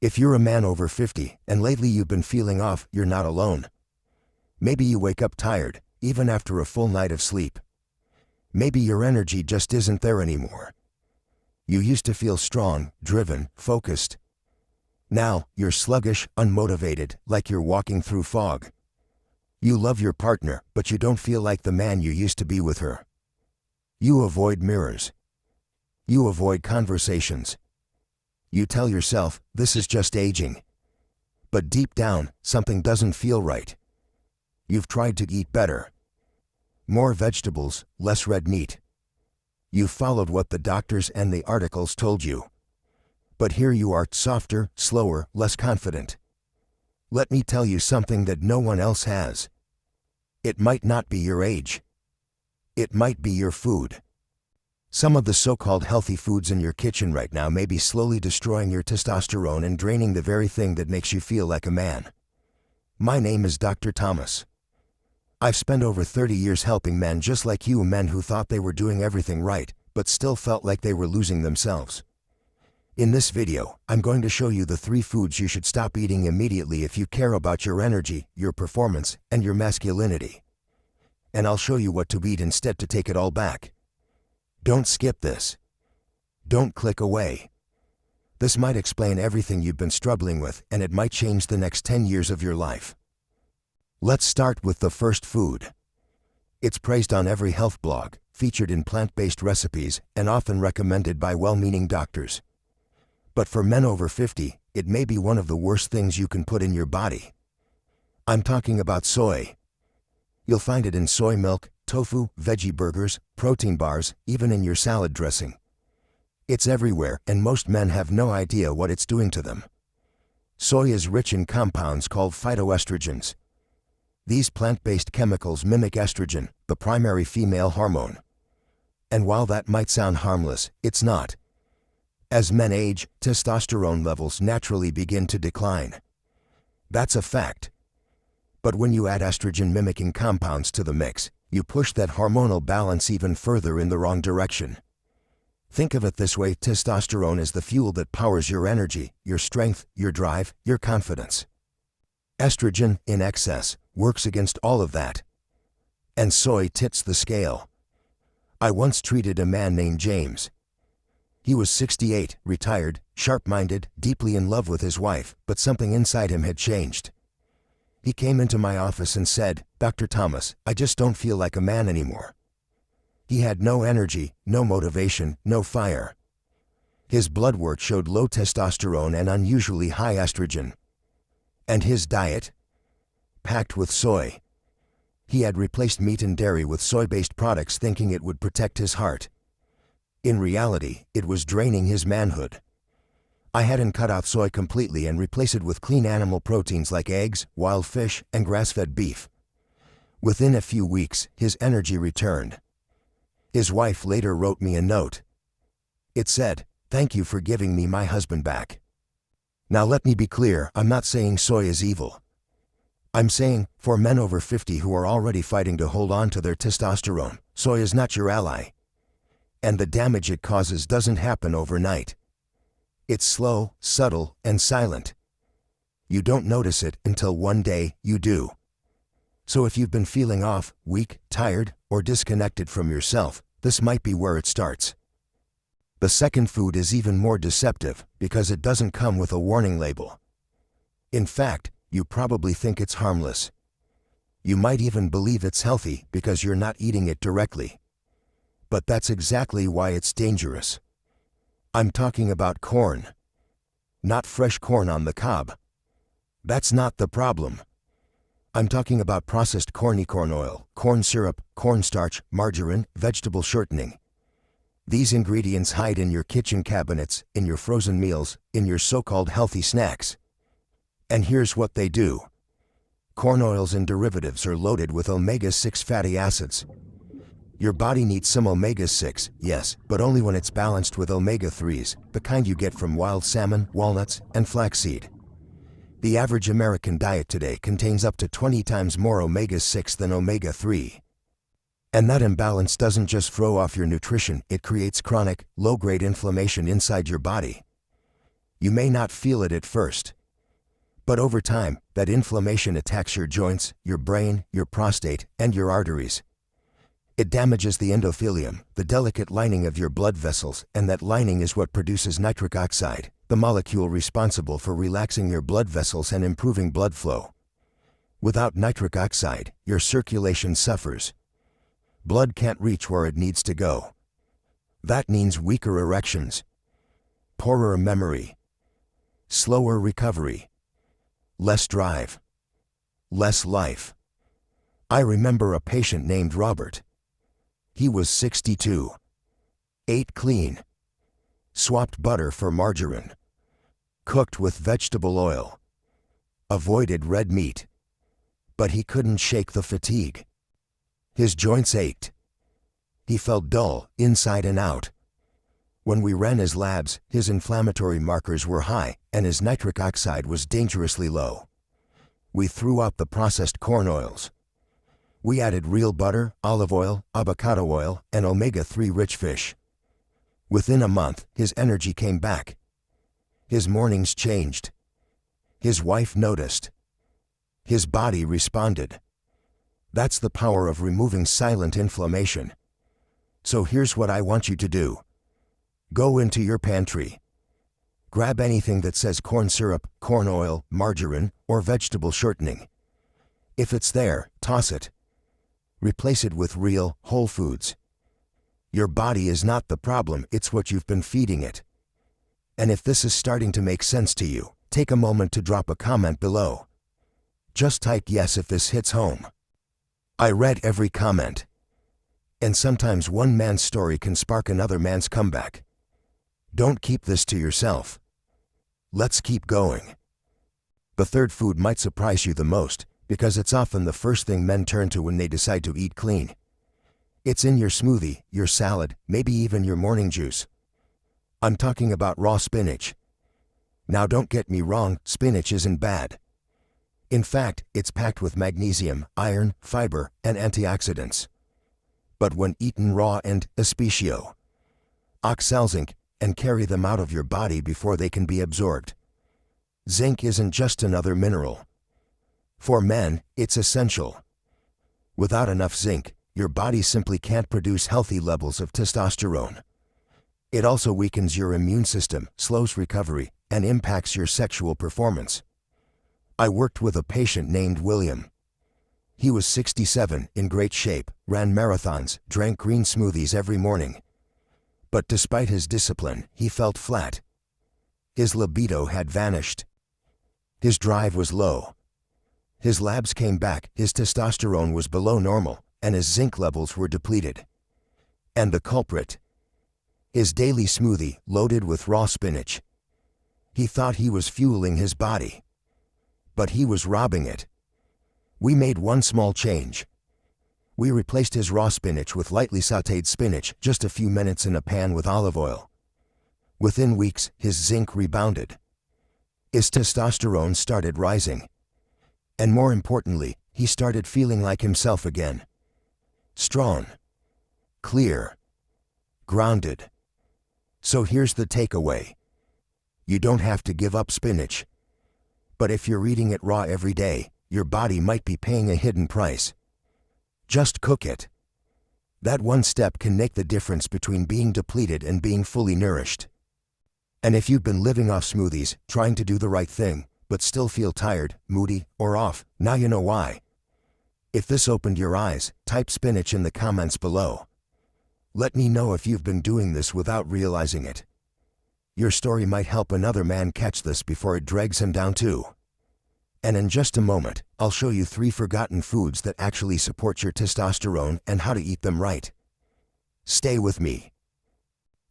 If you're a man over 50 and lately you've been feeling off, you're not alone. Maybe you wake up tired, even after a full night of sleep. Maybe your energy just isn't there anymore. You used to feel strong, driven, focused. Now, you're sluggish, unmotivated, like you're walking through fog. You love your partner, but you don't feel like the man you used to be with her. You avoid mirrors. You avoid conversations. You tell yourself, this is just aging. But deep down, something doesn't feel right. You've tried to eat better. More vegetables, less red meat. You've followed what the doctors and the articles told you. But here you are, softer, slower, less confident. Let me tell you something that no one else has. It might not be your age. It might be your food. Some of the so-called healthy foods in your kitchen right now may be slowly destroying your testosterone and draining the very thing that makes you feel like a man. My name is Dr. Thomas. I've spent over 30 years helping men just like you, men who thought they were doing everything right, but still felt like they were losing themselves. In this video, I'm going to show you the 3 foods you should stop eating immediately if you care about your energy, your performance, and your masculinity. And I'll show you what to eat instead to take it all back. Don't skip this. Don't click away. This might explain everything you've been struggling with, and it might change the next 10 years of your life. Let's start with the first food. It's praised on every health blog, featured in plant-based recipes, and often recommended by well-meaning doctors. But for men over 50, it may be one of the worst things you can put in your body. I'm talking about soy. You'll find it in soy milk, tofu, veggie burgers, protein bars, even in your salad dressing. It's everywhere, and most men have no idea what it's doing to them. Soy is rich in compounds called phytoestrogens. These plant-based chemicals mimic estrogen, the primary female hormone. And while that might sound harmless, it's not. As men age, testosterone levels naturally begin to decline. That's a fact. But when you add estrogen-mimicking compounds to the mix, you push that hormonal balance even further in the wrong direction. Think of it this way: testosterone is the fuel that powers your energy, your strength, your drive, your confidence. Estrogen, in excess, works against all of that. And soy tips the scale. I once treated a man named James. He was 68, retired, sharp-minded, deeply in love with his wife, but something inside him had changed. He came into my office and said, "Dr. Thomas, I just don't feel like a man anymore." He had no energy, no motivation, no fire. His blood work showed low testosterone and unusually high estrogen. And his diet? Packed with soy. He had replaced meat and dairy with soy-based products thinking it would protect his heart. In reality, it was draining his manhood. I had him cut out soy completely and replace it with clean animal proteins like eggs, wild fish, and grass-fed beef. Within a few weeks, his energy returned. His wife later wrote me a note. It said, "Thank you for giving me my husband back." Now let me be clear, I'm not saying soy is evil. I'm saying, for men over 50 who are already fighting to hold on to their testosterone, soy is not your ally. And the damage it causes doesn't happen overnight. It's slow, subtle, and silent. You don't notice it until one day you do. So if you've been feeling off, weak, tired, or disconnected from yourself, this might be where it starts. The second food is even more deceptive because it doesn't come with a warning label. In fact, you probably think it's harmless. You might even believe it's healthy because you're not eating it directly. But that's exactly why it's dangerous. I'm talking about corn. Not fresh corn on the cob. That's not the problem. I'm talking about processed corn oil, corn syrup, cornstarch, margarine, vegetable shortening. These ingredients hide in your kitchen cabinets, in your frozen meals, in your so-called healthy snacks. And here's what they do. Corn oils and derivatives are loaded with omega-6 fatty acids. Your body needs some omega-6, yes, but only when it's balanced with omega-3s, the kind you get from wild salmon, walnuts, and flaxseed. The average American diet today contains up to 20 times more omega-6 than omega-3. And that imbalance doesn't just throw off your nutrition, it creates chronic, low-grade inflammation inside your body. You may not feel it at first, but over time, that inflammation attacks your joints, your brain, your prostate, and your arteries. It damages the endothelium, the delicate lining of your blood vessels, and that lining is what produces nitric oxide, the molecule responsible for relaxing your blood vessels and improving blood flow. Without nitric oxide, your circulation suffers. Blood can't reach where it needs to go. That means weaker erections, poorer memory, slower recovery, less drive, less life. I remember a patient named Robert. He was 62, ate clean, swapped butter for margarine, cooked with vegetable oil, avoided red meat, but he couldn't shake the fatigue. His joints ached. He felt dull, inside and out. When we ran his labs, his inflammatory markers were high, and his nitric oxide was dangerously low. We threw out the processed corn oils. We added real butter, olive oil, avocado oil, and omega-3 rich fish. Within a month, his energy came back. His mornings changed. His wife noticed. His body responded. That's the power of removing silent inflammation. So here's what I want you to do. Go into your pantry. Grab anything that says corn syrup, corn oil, margarine, or vegetable shortening. If it's there, toss it. Replace it with real, whole foods. Your body is not the problem, it's what you've been feeding it. And if this is starting to make sense to you, take a moment to drop a comment below. Just type yes if this hits home. I read every comment. And sometimes one man's story can spark another man's comeback. Don't keep this to yourself. Let's keep going. The third food might surprise you the most, because it's often the first thing men turn to when they decide to eat clean. It's in your smoothie, your salad, maybe even your morning juice. I'm talking about raw spinach. Now don't get me wrong, spinach isn't bad. In fact, it's packed with magnesium, iron, fiber, and antioxidants. But when eaten raw and, especially, zinc, and carry them out of your body before they can be absorbed. Zinc isn't just another mineral. For men, it's essential. Without enough zinc, your body simply can't produce healthy levels of testosterone. It also weakens your immune system, slows recovery, and impacts your sexual performance. I worked with a patient named William. He was 67, in great shape, ran marathons, drank green smoothies every morning. But despite his discipline, he felt flat. His libido had vanished. His drive was low. His labs came back, his testosterone was below normal, and his zinc levels were depleted. And the culprit? His daily smoothie, loaded with raw spinach. He thought he was fueling his body. But he was robbing it. We made one small change. We replaced his raw spinach with lightly sautéed spinach, just a few minutes in a pan with olive oil. Within weeks, his zinc rebounded. His testosterone started rising. And more importantly, he started feeling like himself again. Strong, clear, grounded. So here's the takeaway. You don't have to give up spinach. But if you're eating it raw every day, your body might be paying a hidden price. Just cook it. That one step can make the difference between being depleted and being fully nourished. And if you've been living off smoothies, trying to do the right thing, but still feel tired, moody, or off, now you know why. If this opened your eyes, type spinach in the comments below. Let me know if you've been doing this without realizing it. Your story might help another man catch this before it drags him down too. And in just a moment, I'll show you 3 forgotten foods that actually support your testosterone and how to eat them right. Stay with me.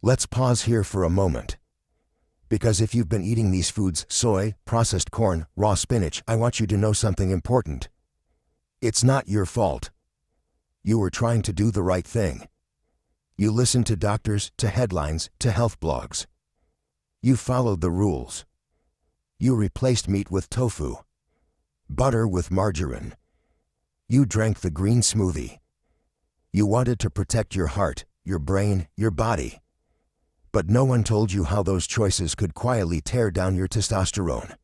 Let's pause here for a moment. Because if you've been eating these foods, soy, processed corn, raw spinach, I want you to know something important. It's not your fault. You were trying to do the right thing. You listened to doctors, to headlines, to health blogs. You followed the rules. You replaced meat with tofu, butter with margarine. You drank the green smoothie. You wanted to protect your heart, your brain, your body. But no one told you how those choices could quietly tear down your testosterone.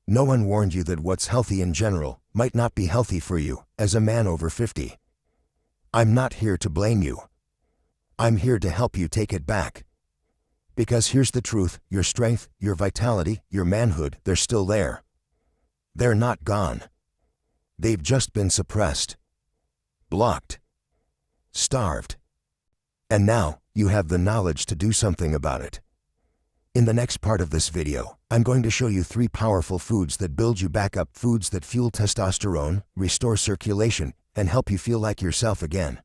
No one warned you that what's healthy in general might not be healthy for you as a man over 50. I'm not here to blame you. I'm here to help you take it back. Because here's the truth, your strength, your vitality, your manhood, they're still there. They're not gone. They've just been suppressed, blocked, starved. And now, you have the knowledge to do something about it. In the next part of this video, I'm going to show you 3 powerful foods that build you back up, foods that fuel testosterone, restore circulation, and help you feel like yourself again.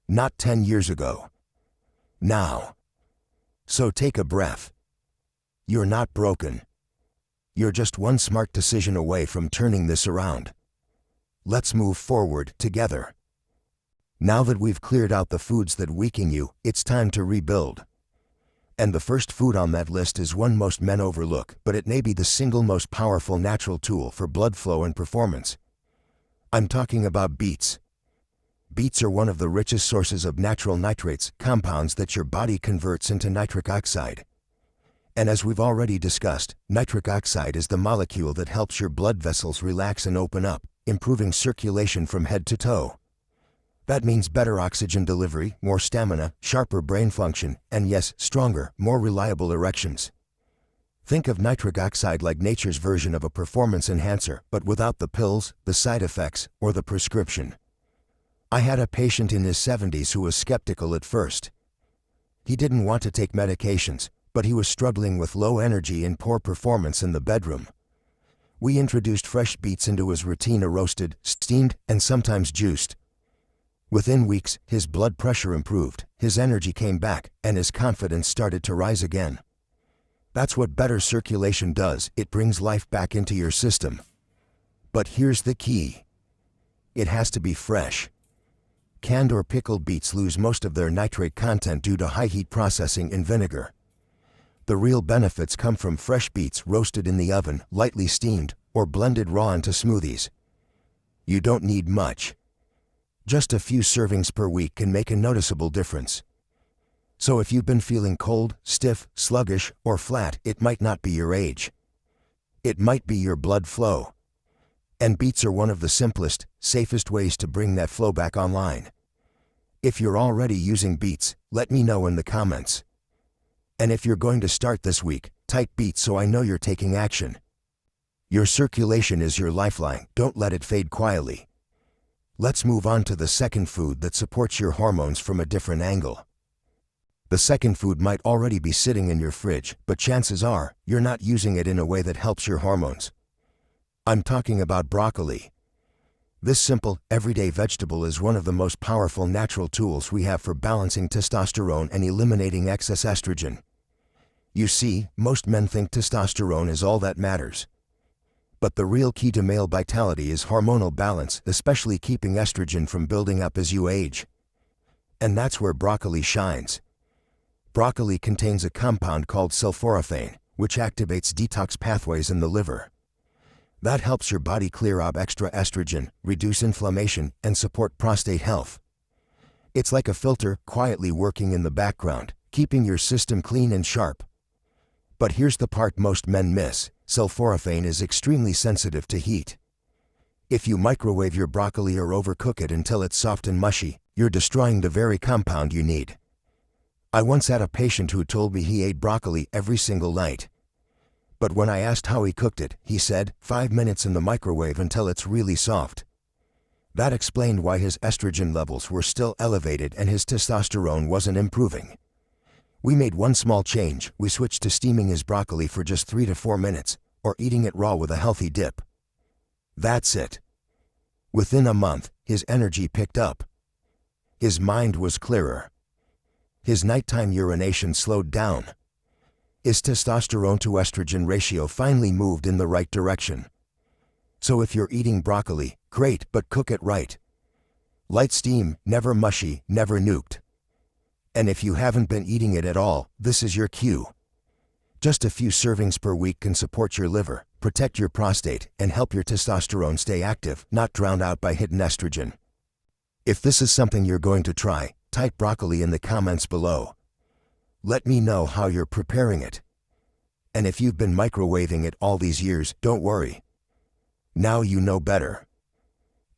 Not 10 years ago. Now. So take a breath. You're not broken. You're just one smart decision away from turning this around. Let's move forward together. Now that we've cleared out the foods that weaken you, it's time to rebuild. And the first food on that list is one most men overlook, but it may be the single most powerful natural tool for blood flow and performance. I'm talking about beets. Beets are one of the richest sources of natural nitrates, compounds that your body converts into nitric oxide. And as we've already discussed, nitric oxide is the molecule that helps your blood vessels relax and open up, improving circulation from head to toe. That means better oxygen delivery, more stamina, sharper brain function, and yes, stronger, more reliable erections. Think of nitric oxide like nature's version of a performance enhancer, but without the pills, the side effects, or the prescription. I had a patient in his 70s who was skeptical at first. He didn't want to take medications, but he was struggling with low energy and poor performance in the bedroom. We introduced fresh beets into his routine, roasted, steamed, and sometimes juiced. Within weeks, his blood pressure improved, his energy came back, and his confidence started to rise again. That's what better circulation does, it brings life back into your system. But here's the key. It has to be fresh. Canned or pickled beets lose most of their nitrate content due to high heat processing in vinegar. The real benefits come from fresh beets roasted in the oven, lightly steamed, or blended raw into smoothies. You don't need much. Just a few servings per week can make a noticeable difference. So if you've been feeling cold, stiff, sluggish, or flat, it might not be your age. It might be your blood flow. And beets are one of the simplest, safest ways to bring that flow back online. If you're already using beets, let me know in the comments. And if you're going to start this week, type beets so I know you're taking action. Your circulation is your lifeline, don't let it fade quietly. Let's move on to the second food that supports your hormones from a different angle. The second food might already be sitting in your fridge, but chances are, you're not using it in a way that helps your hormones. I'm talking about broccoli. This simple, everyday vegetable is one of the most powerful natural tools we have for balancing testosterone and eliminating excess estrogen. You see, most men think testosterone is all that matters. But the real key to male vitality is hormonal balance, especially keeping estrogen from building up as you age. And that's where broccoli shines. Broccoli contains a compound called sulforaphane, which activates detox pathways in the liver. That helps your body clear out extra estrogen, reduce inflammation, and support prostate health. It's like a filter, quietly working in the background, keeping your system clean and sharp. But here's the part most men miss. Sulforaphane is extremely sensitive to heat. If you microwave your broccoli or overcook it until it's soft and mushy, you're destroying the very compound you need. I once had a patient who told me he ate broccoli every single night. But when I asked how he cooked it, he said, 5 minutes in the microwave until it's really soft. That explained why his estrogen levels were still elevated and his testosterone wasn't improving. We made one small change. We switched to steaming his broccoli for just 3 to 4 minutes, or eating it raw with a healthy dip. That's it. Within a month, his energy picked up. His mind was clearer. His nighttime urination slowed down. His testosterone to estrogen ratio finally moved in the right direction. So if you're eating broccoli, great, but cook it right. Light steam, never mushy, never nuked. And if you haven't been eating it at all, this is your cue. Just a few servings per week can support your liver, protect your prostate, and help your testosterone stay active, not drowned out by hidden estrogen. If this is something you're going to try, type broccoli in the comments below. Let me know how you're preparing it. And if you've been microwaving it all these years, don't worry. Now you know better.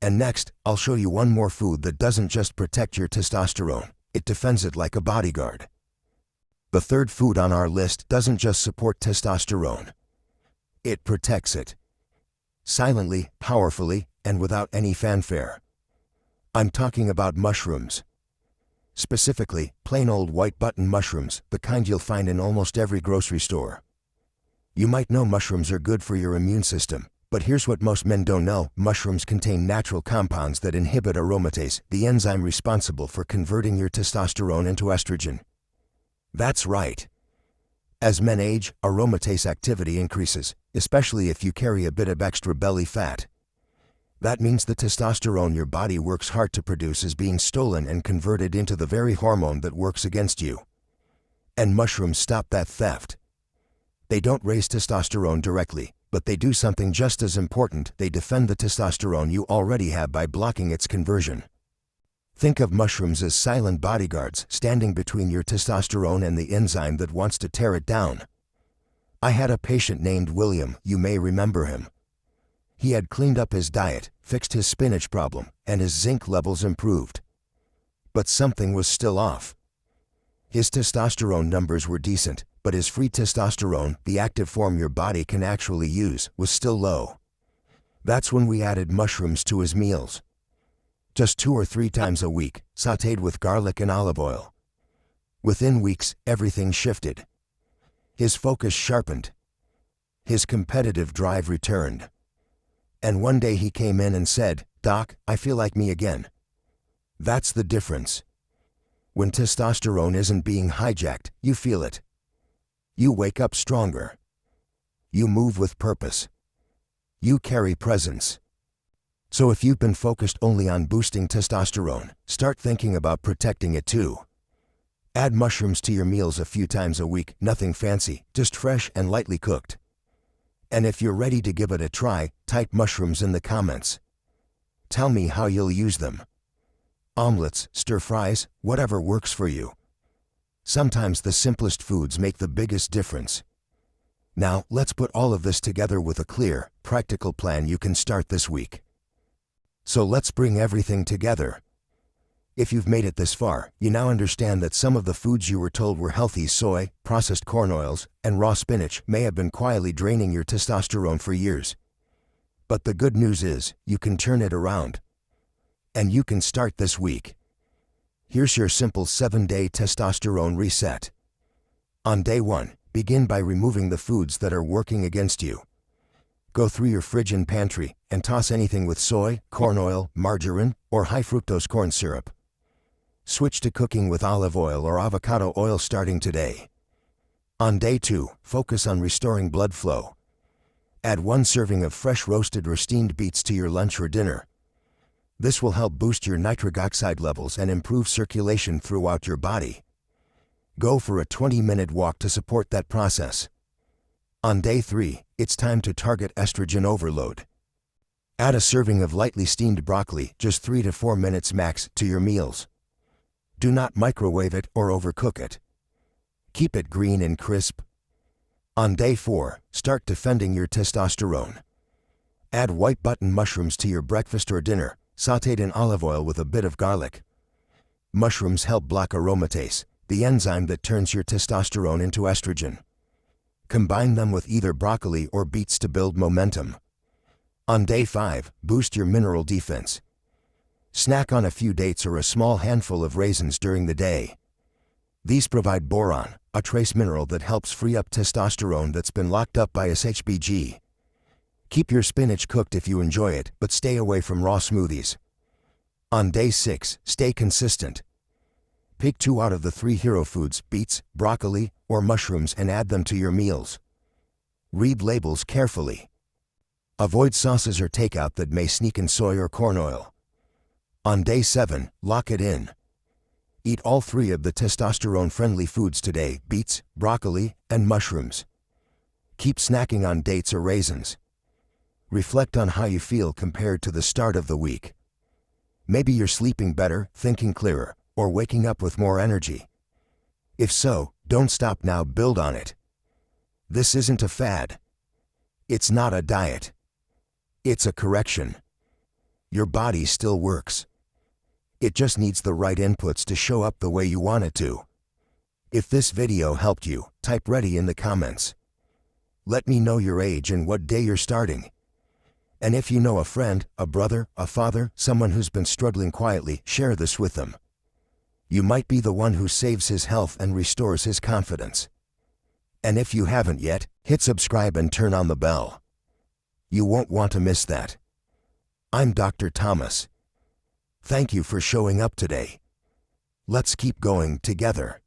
And next, I'll show you one more food that doesn't just protect your testosterone, it defends it like a bodyguard. The third food on our list doesn't just support testosterone. It protects it. Silently, powerfully, and without any fanfare. I'm talking about mushrooms. Specifically, plain old white button mushrooms, the kind you'll find in almost every grocery store. You might know mushrooms are good for your immune system, but here's what most men don't know. Mushrooms contain natural compounds that inhibit aromatase, the enzyme responsible for converting your testosterone into estrogen. That's right. As men age, aromatase activity increases, especially if you carry a bit of extra belly fat. That means the testosterone your body works hard to produce is being stolen and converted into the very hormone that works against you. And mushrooms stop that theft. They don't raise testosterone directly, but they do something just as important. They defend the testosterone you already have by blocking its conversion. Think of mushrooms as silent bodyguards standing between your testosterone and the enzyme that wants to tear it down. I had a patient named William, you may remember him. He had cleaned up his diet, fixed his spinach problem, and his zinc levels improved. But something was still off. His testosterone numbers were decent, but his free testosterone, the active form your body can actually use, was still low. That's when we added mushrooms to his meals. Just 2 or 3 times a week, sautéed with garlic and olive oil. Within weeks, everything shifted. His focus sharpened. His competitive drive returned. And one day he came in and said, "Doc, I feel like me again." That's the difference. When testosterone isn't being hijacked, you feel it. You wake up stronger. You move with purpose. You carry presence. So if you've been focused only on boosting testosterone, start thinking about protecting it too. Add mushrooms to your meals a few times a week, nothing fancy, just fresh and lightly cooked. And if you're ready to give it a try, type mushrooms in the comments. Tell me how you'll use them. Omelets, stir-fries, whatever works for you. Sometimes the simplest foods make the biggest difference. Now, let's put all of this together with a clear, practical plan you can start this week. So let's bring everything together. If you've made it this far, you now understand that some of the foods you were told were healthy, soy, processed corn oils, and raw spinach, may have been quietly draining your testosterone for years. But the good news is, you can turn it around. And you can start this week. Here's your simple 7-day testosterone reset. On day 1, begin by removing the foods that are working against you. Go through your fridge and pantry and toss anything with soy, corn oil, margarine, or high fructose corn syrup. Switch to cooking with olive oil or avocado oil starting today. On day 2, focus on restoring blood flow. Add 1 serving of fresh roasted or steamed beets to your lunch or dinner. This will help boost your nitric oxide levels and improve circulation throughout your body. Go for a 20-minute walk to support that process. On day 3, it's time to target estrogen overload. Add a serving of lightly steamed broccoli, just 3 to 4 minutes max, to your meals. Do not microwave it or overcook it. Keep it green and crisp. On day 4, start defending your testosterone. Add white button mushrooms to your breakfast or dinner, sautéed in olive oil with a bit of garlic. Mushrooms help block aromatase, the enzyme that turns your testosterone into estrogen. Combine them with either broccoli or beets to build momentum. On day 5, boost your mineral defense. Snack on a few dates or a small handful of raisins during the day. These provide boron, a trace mineral that helps free up testosterone that's been locked up by SHBG. Keep your spinach cooked if you enjoy it, but stay away from raw smoothies. On day 6, stay consistent. Pick 2 out of the 3 hero foods, beets, broccoli, or mushrooms, and add them to your meals. Read labels carefully. Avoid sauces or takeout that may sneak in soy or corn oil. On day 7, lock it in. Eat all 3 of the testosterone-friendly foods today: beets, broccoli, and mushrooms. Keep snacking on dates or raisins. Reflect on how you feel compared to the start of the week. Maybe you're sleeping better, thinking clearer, or waking up with more energy. If so, Don't stop now, build on it. This isn't a fad. It's not a diet. It's a correction. Your body still works. It just needs the right inputs to show up the way you want it to. If this video helped you, type ready in the comments. Let me know your age and what day you're starting. And if you know a friend, a brother, a father, someone who's been struggling quietly, share this with them. You might be the one who saves his health and restores his confidence. And if you haven't yet, hit subscribe and turn on the bell. You won't want to miss that. I'm Dr. Thomas. Thank you for showing up today. Let's keep going together.